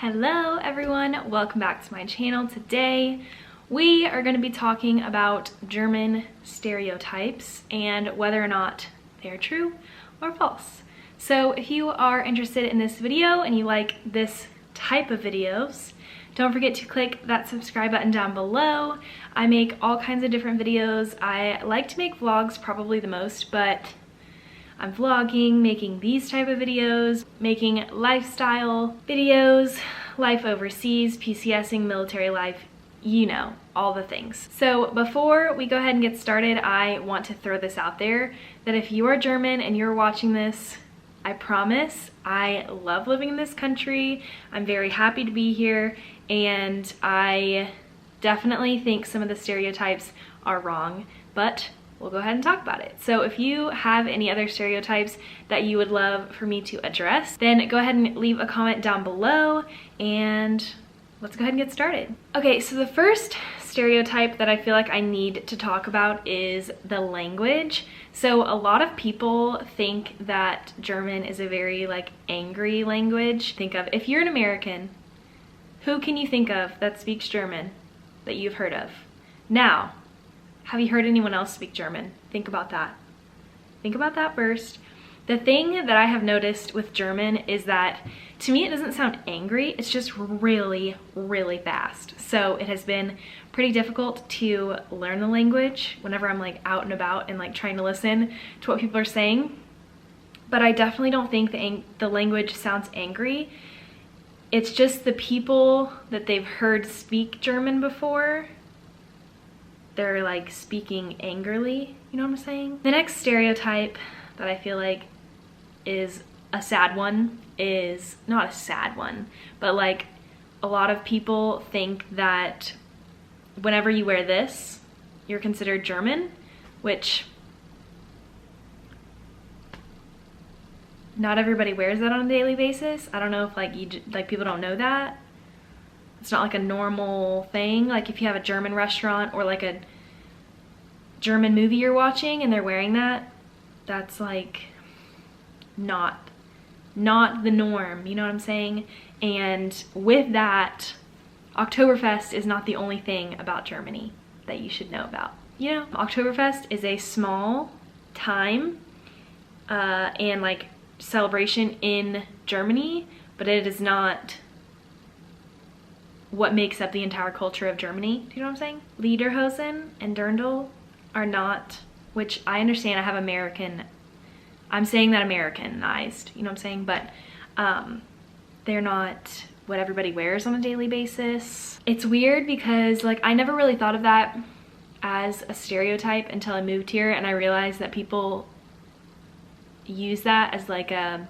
Hello everyone, welcome back to my channel. Today we are going to be talking about German stereotypes and whether or not they are true or false. So if you are interested in this video and you like this type of videos, don't forget to click that subscribe button down below. I make all kinds of different videos. I like to make vlogs probably the most, but I'm vlogging, making these type of videos, making lifestyle videos, life overseas, PCSing, military life, you know, all the things. So before we go ahead and get started, I want to throw this out there that if you are German and you're watching this, I promise I love living in this country. I'm very happy to be here, and I definitely think some of the stereotypes are wrong, but we'll go ahead and talk about it. So if you have any other stereotypes that you would love for me to address, then go ahead and leave a comment down below and let's go ahead and get started. Okay, so the first stereotype that I feel like I need to talk about is the language. So a lot of people think that German is a very angry language. Think of, if you're an American, who can you think of that speaks German that you've heard of? Now, have you heard anyone else speak German? Think about that. Think about that first. The thing that I have noticed with German is that, to me, it doesn't sound angry. It's just really, really fast. So it has been pretty difficult to learn the language whenever I'm out and about and trying to listen to what people are saying. But I definitely don't think the language sounds angry. It's just the people that they've heard speak German before, they're speaking angrily, you know what I'm saying? The next stereotype that I feel like is a sad one is, not a sad one, but a lot of people think that whenever you wear this, you're considered German, which not everybody wears that on a daily basis. I don't know if people don't know that. It's not a normal thing. If you have a German restaurant or a German movie you're watching and they're wearing that, that's not the norm, you know what I'm saying? And with that, Oktoberfest is not the only thing about Germany that you should know about. You know, Oktoberfest is a small time and celebration in Germany, but it is not what makes up the entire culture of Germany. Do you know what I'm saying? Lederhosen and dirndl are not, which I understand I have American, I'm saying that Americanized, you know what I'm saying? But they're not what everybody wears on a daily basis. It's weird because I never really thought of that as a stereotype until I moved here, and I realized that people use that as a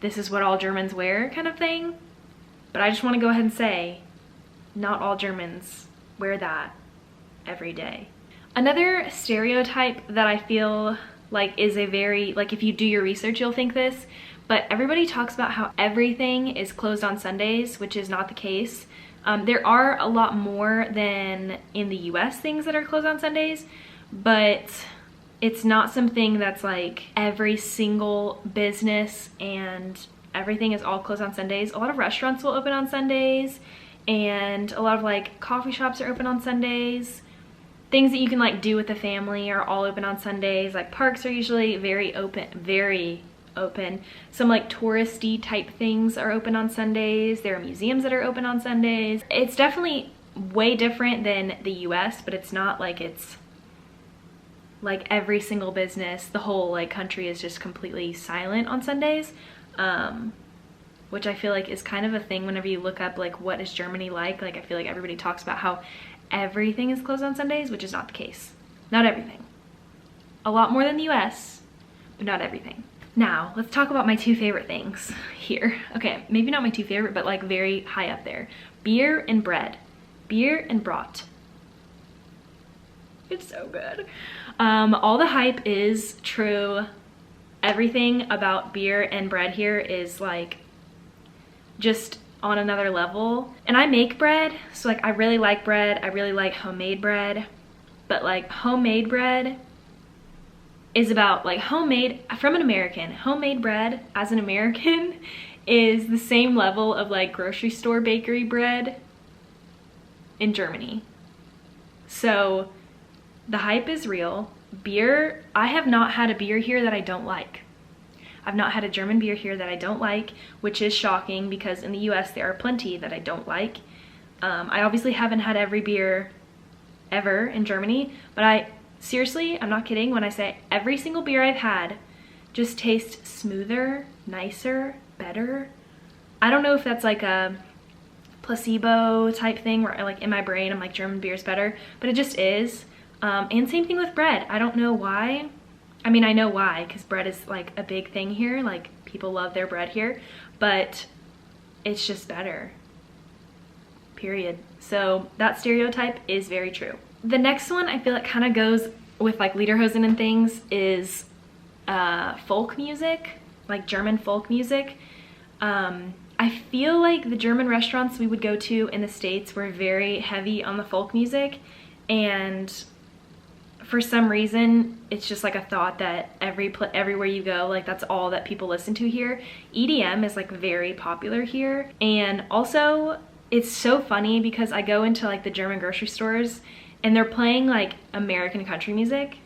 this is what all Germans wear kind of thing. But I just want to go ahead and say, not all Germans wear that every day. Another stereotype that I feel is a very, if you do your research, you'll think this, but everybody talks about how everything is closed on Sundays, which is not the case. There are a lot more than in the US things that are closed on Sundays, but it's not something that's every single business and everything is all closed on Sundays. A lot of restaurants will open on Sundays, and a lot of coffee shops are open on Sundays. Things that you can do with the family are all open on Sundays. Parks are usually very open. Some touristy type things are open on Sundays. There are museums that are open on Sundays. It's definitely way different than the US, but it's not it's every single business, the whole country is just completely silent on Sundays. Which I feel is kind of a thing whenever you look up what is Germany like. I feel everybody talks about how everything is closed on Sundays, which is not the case. Not everything. A lot more than the US, but not everything. Now, let's talk about my two favorite things here. Okay, maybe not my two favorite, but very high up there. Beer and bread. Beer and Brot. It's so good. All the hype is true. Everything about beer and bread here is just on another level. And I make bread, so I really like bread. I really like homemade bread. But homemade bread is about homemade, from an American, homemade bread as an American is the same level of like grocery store bakery bread in Germany. So the hype is real. Beer, I have not had a beer here that I don't like. I've not had a German beer here that I don't like, which is shocking because in the US there are plenty that I don't like. I obviously haven't had every beer ever in Germany, but seriously, I'm not kidding when I say every single beer I've had just tastes smoother, nicer, better. I don't know if that's like a placebo type thing where like in my brain I'm like German beer is better, but it just is. And same thing with bread. I don't know why. I mean, I know why, because bread is like a big thing here. Like people love their bread here, but it's just better, period. So that stereotype is very true. The next one I feel like kind of goes with like lederhosen and things is folk music, like German folk music. I feel like the German restaurants we would go to in the States were very heavy on the folk music, and for some reason it's just like a thought that everywhere you go, like that's all that people listen to here. EDM is like very popular here, and also it's so funny because I go into like the German grocery stores and they're playing like American country music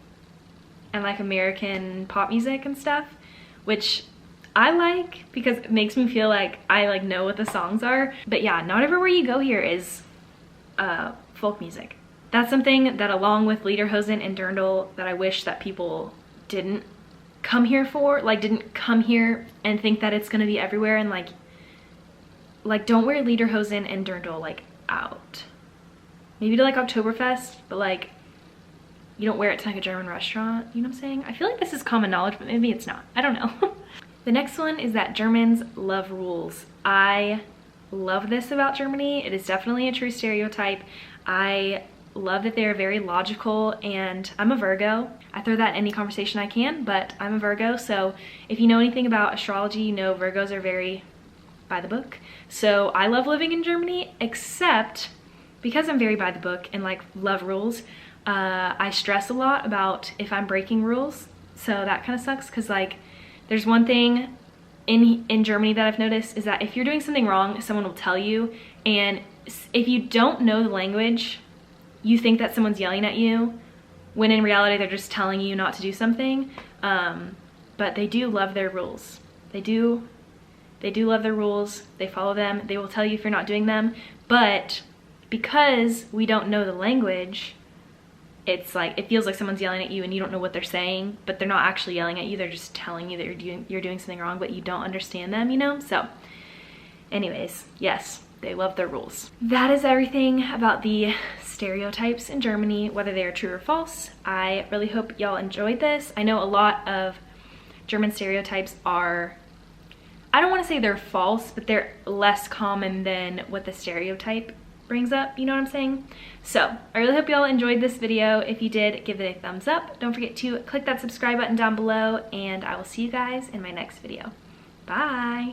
and like American pop music and stuff, which I like because it makes me feel like I like know what the songs are. But yeah, not everywhere you go here is folk music. That's something that, along with lederhosen and dirndl, that I wish that people didn't come here for. Like didn't come here and think that it's gonna be everywhere, and like don't wear lederhosen and dirndl like out. Maybe to like Oktoberfest, but like you don't wear it to like a German restaurant, you know what I'm saying? I feel like this is common knowledge, but maybe it's not. I don't know. The next one is that Germans love rules. I love this about Germany. It is definitely a true stereotype. I love that they're very logical, and I'm a Virgo. I throw that in any conversation I can, but I'm a Virgo, so if you know anything about astrology, you know Virgos are very by the book. So I love living in Germany, except because I'm very by the book and like love rules, I stress a lot about if I'm breaking rules. So that kind of sucks, because like there's one thing in Germany that I've noticed is that if you're doing something wrong, someone will tell you, and if you don't know the language, you think that someone's yelling at you, when in reality they're just telling you not to do something. But they do love their rules. They do love their rules. They follow them. They will tell you if you're not doing them. But because we don't know the language, it's like it feels like someone's yelling at you and you don't know what they're saying, but they're not actually yelling at you. They're just telling you that you're doing something wrong, but you don't understand them, you know? So anyways, yes, they love their rules. That is everything about the stereotypes in Germany, whether they are true or false. I really hope y'all enjoyed this. I know a lot of German stereotypes are, I don't want to say they're false, but they're less common than what the stereotype brings up, you know what I'm saying? So I really hope y'all enjoyed this video. If you did, give it a thumbs up. Don't forget to click that subscribe button down below, and I will see you guys in my next video. Bye.